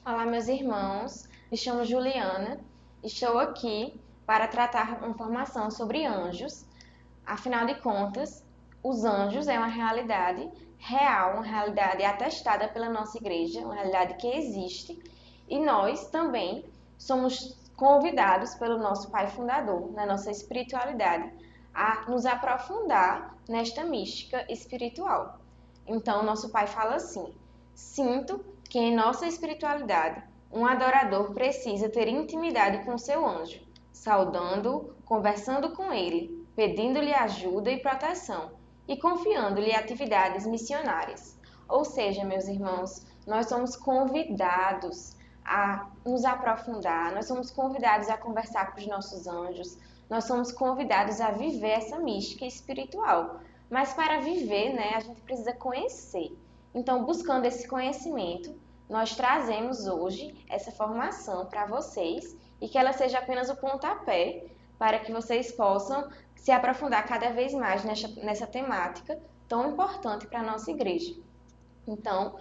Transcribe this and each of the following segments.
Olá, meus irmãos. Me chamo Juliana. Estou aqui para tratar uma informação sobre anjos. Afinal de contas, os anjos é uma realidade real, uma realidade atestada pela nossa igreja, uma realidade que existe. E nós também somos convidados pelo nosso Pai Fundador, na nossa espiritualidade, a nos aprofundar nesta mística espiritual. Então, nosso Pai fala assim: sinto que em nossa espiritualidade, um adorador precisa ter intimidade com seu anjo, saudando-o, conversando com ele, pedindo-lhe ajuda e proteção e confiando-lhe atividades missionárias. Ou seja, meus irmãos, nós somos convidados a nos aprofundar, nós somos convidados a conversar com os nossos anjos, nós somos convidados a viver essa mística espiritual. Mas para viver, né, a gente precisa conhecer. Então, buscando esse conhecimento, nós trazemos hoje essa formação para vocês e que ela seja apenas o pontapé para que vocês possam se aprofundar cada vez mais nessa temática tão importante para a nossa igreja. Então,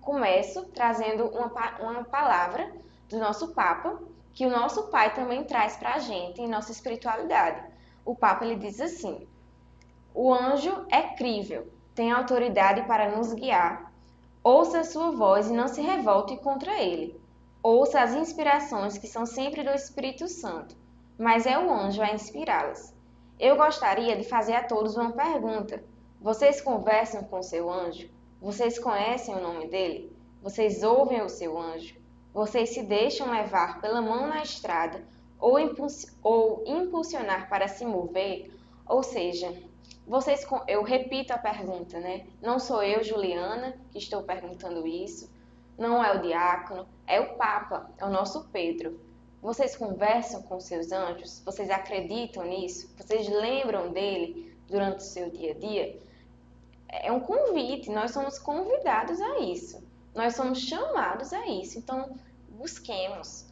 começo trazendo uma palavra do nosso Papa, que o nosso Pai também traz para a gente em nossa espiritualidade. O Papa ele diz assim: o anjo é crível, tem autoridade para nos guiar. Ouça a sua voz e não se revolte contra ele. Ouça as inspirações que são sempre do Espírito Santo, mas é o anjo a inspirá-las. Eu gostaria de fazer a todos uma pergunta. Vocês conversam com seu anjo? Vocês conhecem o nome dele? Vocês ouvem o seu anjo? Vocês se deixam levar pela mão na estrada ou impulsionar para se mover? Ou seja, eu repito a pergunta, né? Não sou eu, Juliana, que estou perguntando isso. Não é o diácono, é o Papa, é o nosso Pedro. Vocês conversam com seus anjos? Vocês acreditam nisso? Vocês lembram dele durante o seu dia a dia? É um convite, nós somos convidados a isso. Nós somos chamados a isso. Então, busquemos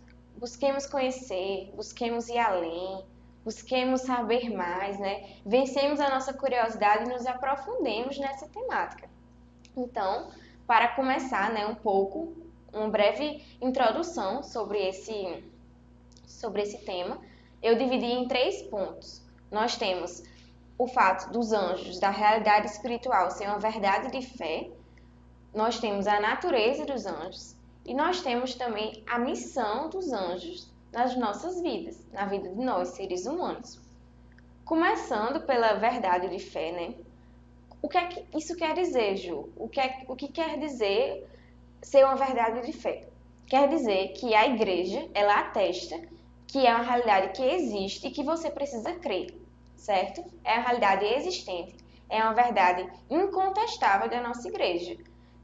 conhecer, busquemos ir além, busquemos saber mais, né? Vencemos a nossa curiosidade e nos aprofundemos nessa temática. Então, para começar, né, uma breve introdução sobre esse tema, eu dividi em 3 pontos. Nós temos o fato dos anjos, da realidade espiritual ser uma verdade de fé, nós temos a natureza dos anjos e nós temos também a missão dos anjos nas nossas vidas, na vida de nós, seres humanos. Começando pela verdade de fé, né? O que é que isso quer dizer, Ju? O que quer dizer ser uma verdade de fé? Quer dizer que a igreja, ela atesta que é uma realidade que existe e que você precisa crer, certo? É uma realidade existente, é uma verdade incontestável da nossa igreja,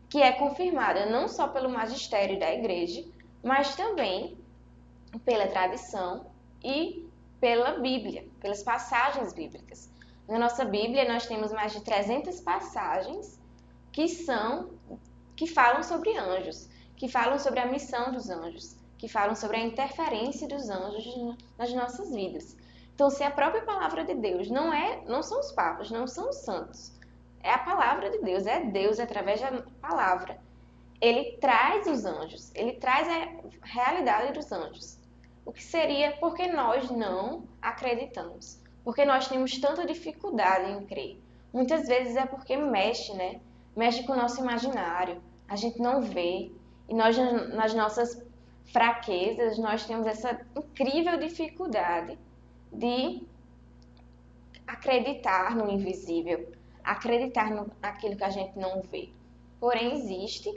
que é confirmada não só pelo magistério da igreja, mas também pela tradição e pela Bíblia, pelas passagens bíblicas. Na nossa Bíblia, nós temos mais de 300 passagens que falam sobre anjos, que falam sobre a missão dos anjos, que falam sobre a interferência dos anjos nas nossas vidas. Então, se a própria palavra de Deus não são os papas, não são os santos, é a palavra de Deus, é Deus através da palavra. Ele traz os anjos, ele traz a realidade dos anjos. O que seria porque nós não acreditamos? Porque nós temos tanta dificuldade em crer. Muitas vezes é porque mexe, né? Mexe com o nosso imaginário. A gente não vê. E nós, nas nossas fraquezas, nós temos essa incrível dificuldade de acreditar no invisível, acreditar naquilo que a gente não vê. Porém, existe.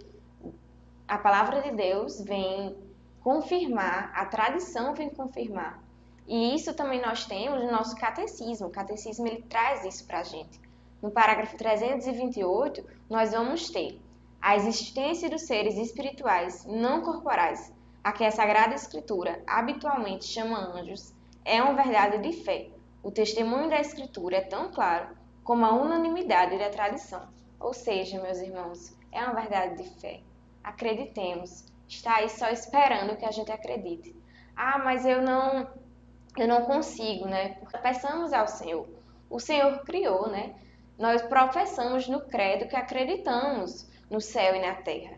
A palavra de Deus vem confirmar, a tradição vem confirmar. E isso também nós temos no nosso catecismo. O catecismo ele traz isso para a gente. No parágrafo 328, nós vamos ter a existência dos seres espirituais não corporais, a que a Sagrada Escritura habitualmente chama anjos, é uma verdade de fé. O testemunho da Escritura é tão claro como a unanimidade da tradição. Ou seja, meus irmãos, é uma verdade de fé. Acreditemos. Está aí só esperando que a gente acredite. Ah, mas eu não consigo, né? Peçamos ao Senhor. O Senhor criou, né? Nós professamos no credo que acreditamos no céu e na terra.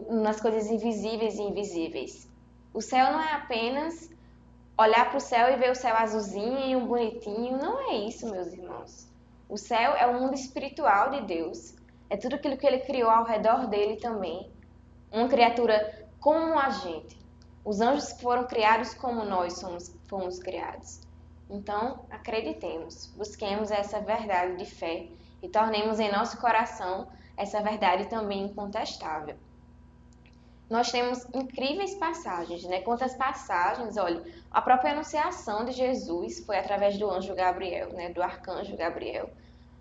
nas coisas invisíveis e invisíveis. O céu não é apenas olhar para o céu e ver o céu azulzinho, e bonitinho. Não é isso, meus irmãos. O céu é o mundo espiritual de Deus. É tudo aquilo que Ele criou ao redor dele também. Uma criatura como a gente. Os anjos foram criados como nós fomos criados. Então, acreditemos, busquemos essa verdade de fé e tornemos em nosso coração essa verdade também incontestável. Nós temos incríveis passagens, né? Quantas passagens, olha, a própria anunciação de Jesus foi através do anjo Gabriel, né? Do arcanjo Gabriel.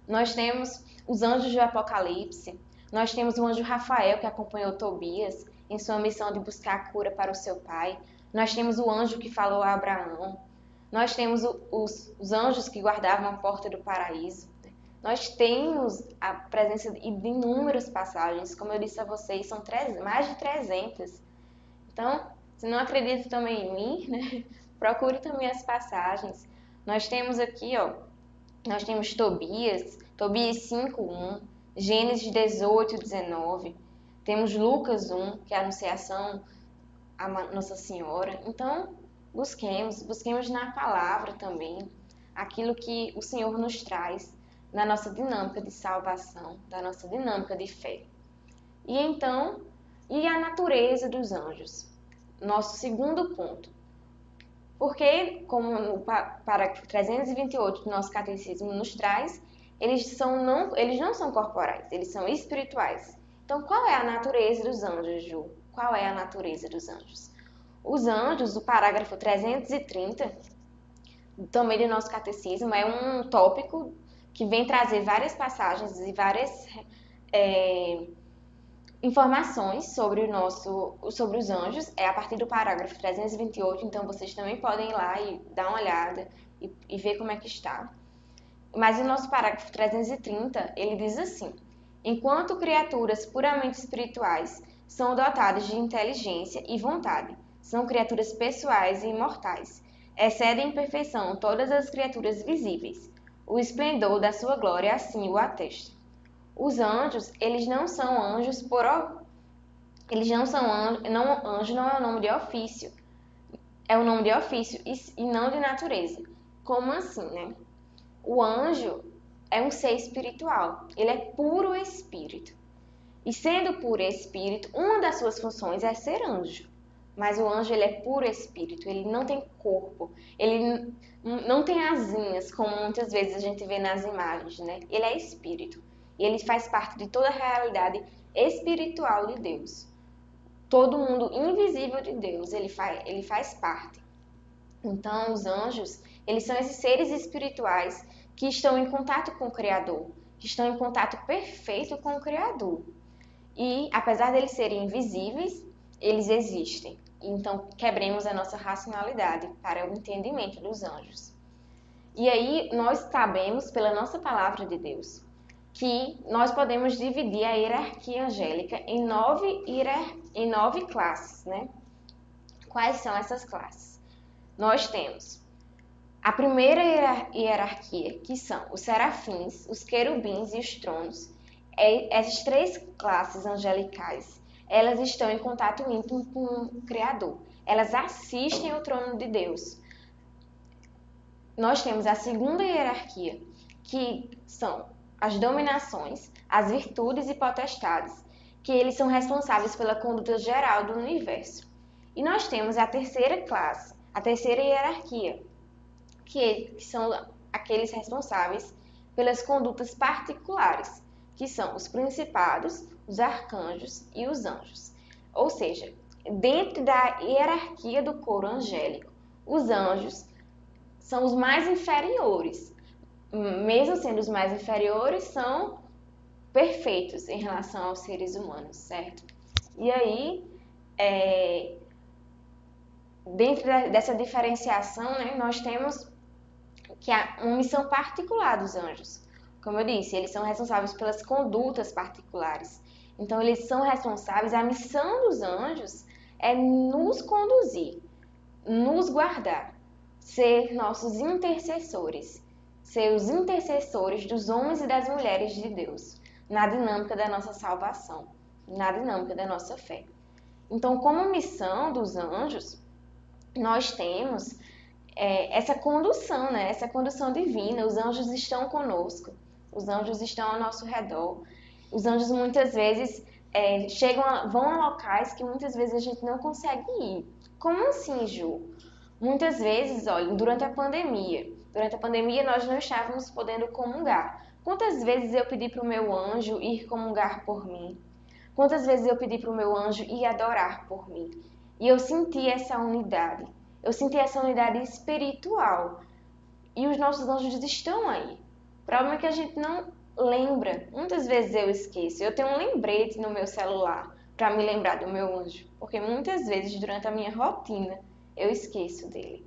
Nós temos os anjos do Apocalipse, nós temos o anjo Rafael que acompanhou Tobias em sua missão de buscar a cura para o seu pai. Nós temos o anjo que falou a Abraão. Nós temos os anjos que guardavam a porta do paraíso. Nós temos a presença de inúmeras passagens, como eu disse a vocês, são mais de 300. Então, se não acredita também em mim, né? Procure também as passagens. Nós temos aqui, ó, nós temos Tobias 5:1, Gênesis 18:19, temos Lucas 1, que é a anunciação a Nossa Senhora. Então, busquemos na palavra também aquilo que o Senhor nos traz na nossa dinâmica de salvação, da nossa dinâmica de fé. E então, e a natureza dos anjos? Nosso segundo ponto. Porque, como o parágrafo 328 do nosso catecismo nos traz, eles não são corporais, eles são espirituais. Então, qual é a natureza dos anjos, Ju? Qual é a natureza dos anjos? Os anjos, o parágrafo 330, também do nosso catecismo, é um tópico que vem trazer várias passagens e várias informações sobre os anjos. É a partir do parágrafo 328, então vocês também podem ir lá e dar uma olhada e ver como é que está. Mas o nosso parágrafo 330, ele diz assim: enquanto criaturas puramente espirituais são dotadas de inteligência e vontade, são criaturas pessoais e imortais, excedem em perfeição todas as criaturas visíveis. O esplendor da sua glória assim o atesta. Os anjos, eles não são anjos eles não são anjo não é o nome de ofício. É o nome de ofício e não de natureza. Como assim, né? O anjo é um ser espiritual. Ele é puro espírito. E sendo puro espírito, uma das suas funções é ser anjo. Mas o anjo, ele é puro espírito, ele não tem corpo, ele não tem asinhas, como muitas vezes a gente vê nas imagens, né? Ele é espírito, e ele faz parte de toda a realidade espiritual de Deus. Todo mundo invisível de Deus, ele faz parte. Então, os anjos, eles são esses seres espirituais que estão em contato com o Criador, que estão em contato perfeito com o Criador. E, apesar de eles serem invisíveis, eles existem. Então, quebremos a nossa racionalidade para o entendimento dos anjos. E aí, nós sabemos, pela nossa palavra de Deus, que nós podemos dividir a hierarquia angélica em nove classes, né? Quais são essas classes? Nós temos a primeira hierarquia, que são os serafins, os querubins e os tronos. Essas três classes angelicais, elas estão em contato íntimo com o Criador. Elas assistem ao trono de Deus. Nós temos a segunda hierarquia, que são as dominações, as virtudes e potestades, que eles são responsáveis pela conduta geral do universo. E nós temos a terceira classe, a terceira hierarquia, que são aqueles responsáveis pelas condutas particulares, que são os principados, os arcanjos e os anjos. Ou seja, dentro da hierarquia do coro angélico, os anjos são os mais inferiores. Mesmo sendo os mais inferiores, são perfeitos em relação aos seres humanos, certo? E aí, dentro dessa diferenciação, né, nós temos que há uma missão particular dos anjos. Como eu disse, eles são responsáveis pelas condutas particulares. Então, eles são responsáveis, a missão dos anjos é nos conduzir, nos guardar, ser nossos intercessores, ser os intercessores dos homens e das mulheres de Deus, na dinâmica da nossa salvação. na dinâmica da nossa fé. Então, como missão dos anjos, nós temos essa condução, né? Essa condução divina. Os anjos estão conosco, os anjos estão ao nosso redor. Os anjos muitas vezes vão a locais que muitas vezes a gente não consegue ir. Como assim, Ju? Muitas vezes, olha, durante a pandemia nós não estávamos podendo comungar. Quantas vezes eu pedi para o meu anjo ir comungar por mim? Quantas vezes eu pedi para o meu anjo ir adorar por mim? E eu senti essa unidade. Eu senti essa unidade espiritual. E os nossos anjos estão aí. O problema é que a gente não lembra. Muitas vezes eu esqueço. Eu tenho um lembrete no meu celular para me lembrar do meu anjo. Porque muitas vezes durante a minha rotina eu esqueço dele.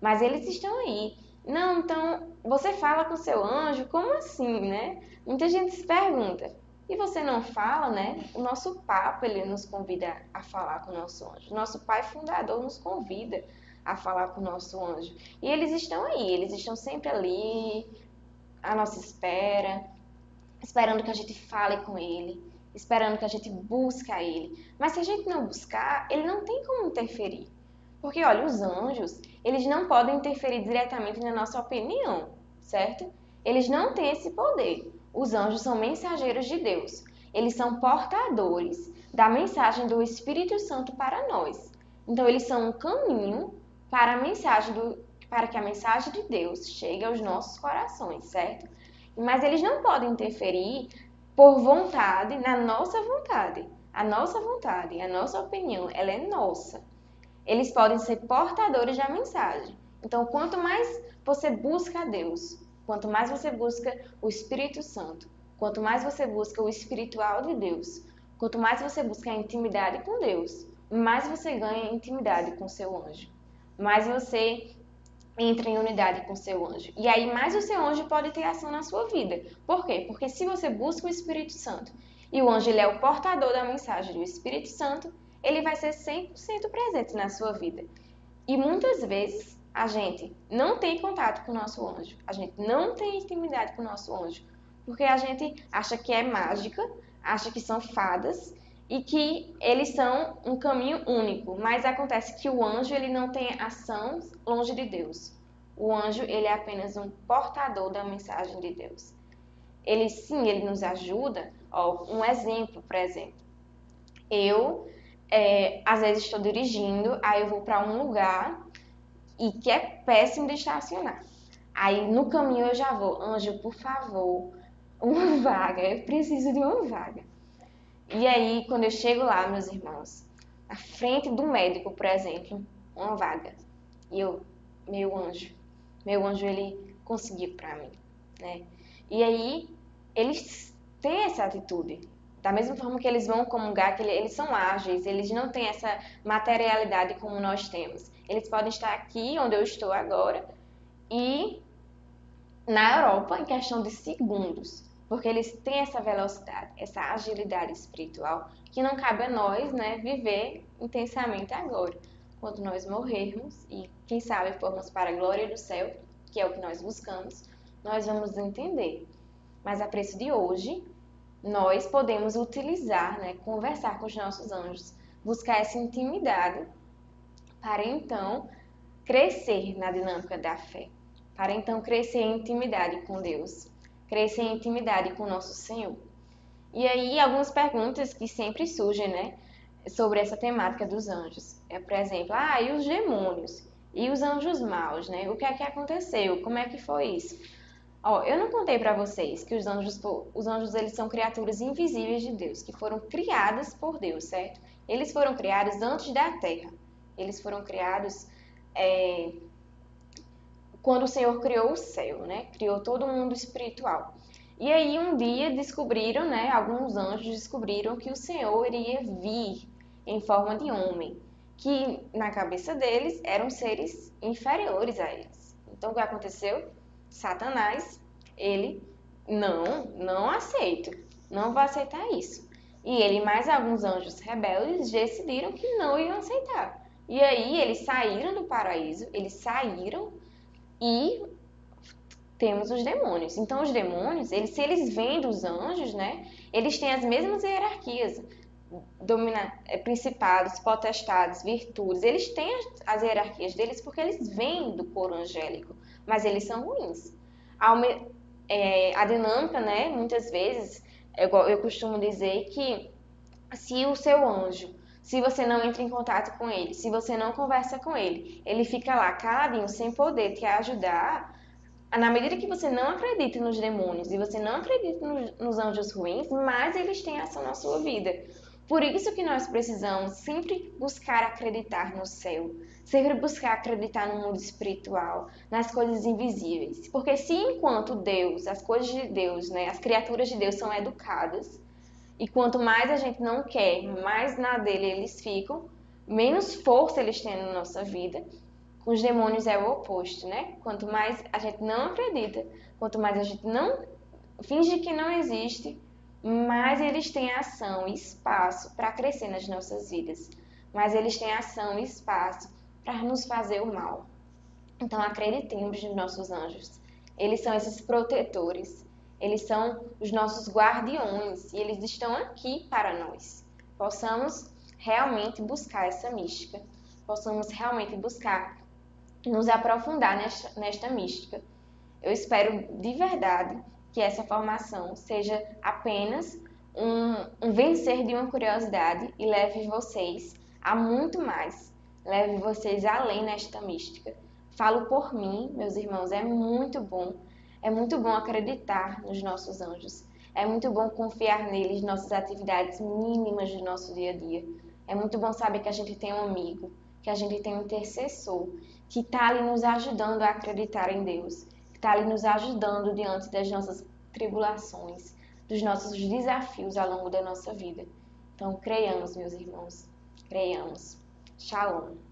Mas eles estão aí. Não, então você fala com seu anjo? Como assim, né? Muita gente se pergunta. E você não fala, né? O nosso Papa, ele nos convida a falar com o nosso anjo. Nosso Pai Fundador nos convida a falar com o nosso anjo. E eles estão aí, eles estão sempre ali, à nossa espera, esperando que a gente fale com ele, esperando que a gente busque a ele. Mas se a gente não buscar, ele não tem como interferir. Porque, olha, os anjos, eles não podem interferir diretamente na nossa opinião, certo? Eles não têm esse poder. Os anjos são mensageiros de Deus. Eles são portadores da mensagem do Espírito Santo para nós. Então, eles são um caminho para que a mensagem de Deus chegue aos nossos corações, certo? Mas eles não podem interferir por vontade, na nossa vontade. A nossa opinião, ela é nossa. Eles podem ser portadores da mensagem. Então, quanto mais você busca a Deus, quanto mais você busca o Espírito Santo, quanto mais você busca o espiritual de Deus, quanto mais você busca a intimidade com Deus, mais você ganha intimidade com seu anjo. Mais você entra em unidade com seu anjo. E aí, mais o seu anjo pode ter ação na sua vida. Por quê? Porque se você busca o Espírito Santo e o anjo ele é o portador da mensagem do Espírito Santo, ele vai ser 100% presente na sua vida. E muitas vezes a gente não tem contato com o nosso anjo, a gente não tem intimidade com o nosso anjo, porque a gente acha que é mágica, acha que são fadas e que eles são um caminho único, mas acontece que o anjo ele não tem ação longe de Deus. O anjo ele é apenas um portador da mensagem de Deus. Ele sim, ele nos ajuda. Ó, um exemplo, por exemplo, eu às vezes estou dirigindo, aí eu vou para um lugar e que é péssimo de estacionar. Aí no caminho eu já vou, anjo, por favor, uma vaga, eu preciso de uma vaga. E aí, quando eu chego lá, meus irmãos, na frente do médico, por exemplo, uma vaga. E eu, meu anjo, ele conseguiu para mim, né? E aí, eles têm essa atitude. Da mesma forma que eles vão comungar, que eles são ágeis, eles não têm essa materialidade como nós temos. Eles podem estar aqui, onde eu estou agora, e na Europa, em questão de segundos. Porque eles têm essa velocidade, essa agilidade espiritual, que não cabe a nós, né, viver intensamente agora. Quando nós morrermos e, quem sabe, formos para a glória do céu, que é o que nós buscamos, nós vamos entender. Mas a preço de hoje, nós podemos utilizar, né, conversar com os nossos anjos, buscar essa intimidade para então crescer na dinâmica da fé, para então crescer em intimidade com Deus, crescer em intimidade com o nosso Senhor. E aí, algumas perguntas que sempre surgem, né, sobre essa temática dos anjos. Por exemplo, e os demônios? E os anjos maus, né? O que é que aconteceu? Como é que foi isso? Eu não contei para vocês que os anjos eles são criaturas invisíveis de Deus, que foram criadas por Deus, certo? Eles foram criados antes da terra. Eles foram criados quando o Senhor criou o céu, né? Criou todo o mundo espiritual. E aí um dia descobriram, né? Alguns anjos descobriram que o Senhor iria vir em forma de homem, que na cabeça deles eram seres inferiores a eles. Então o que aconteceu? Satanás, ele não aceita, não vai aceitar isso. E ele e mais alguns anjos rebeldes decidiram que não iam aceitar. E aí eles saíram do paraíso, e temos os demônios. Então os demônios, se eles vêm dos anjos, né, eles têm as mesmas hierarquias. principados, potestades, virtudes. Eles têm as hierarquias deles porque eles vêm do coro angélico, mas eles são ruins. A dinâmica, né, muitas vezes, eu costumo dizer que se o seu anjo, se você não entra em contato com ele, se você não conversa com ele, ele fica lá caladinho, sem poder te ajudar, na medida que você não acredita nos demônios e você não acredita nos anjos ruins, mais eles têm ação na sua vida. Por isso que nós precisamos sempre buscar acreditar no céu, sempre buscar acreditar no mundo espiritual, nas coisas invisíveis. Porque se enquanto Deus, as coisas de Deus, né, as criaturas de Deus são educadas, e quanto mais a gente não quer, mais na dele eles ficam, menos força eles têm na nossa vida. Com os demônios é o oposto, né? Quanto mais a gente não acredita, quanto mais a gente não finge que não existe, mais eles têm ação e espaço para crescer nas nossas vidas. Mais eles têm ação e espaço para nos fazer o mal. Então acreditemos nos nossos anjos. Eles são esses protetores. Eles são os nossos guardiões e eles estão aqui para nós. Possamos realmente buscar essa mística. Possamos realmente buscar nos aprofundar nesta mística. Eu espero de verdade que essa formação seja apenas um vencer de uma curiosidade e leve vocês a muito mais, leve vocês além nesta mística. Falo por mim, meus irmãos, é muito bom acreditar nos nossos anjos, é muito bom confiar neles, nossas atividades mínimas do nosso dia a dia. É muito bom saber que a gente tem um amigo, que a gente tem um intercessor, que está ali nos ajudando a acreditar em Deus, que está ali nos ajudando diante das nossas tribulações, dos nossos desafios ao longo da nossa vida. Então, creiamos, meus irmãos, creiamos. Shalom.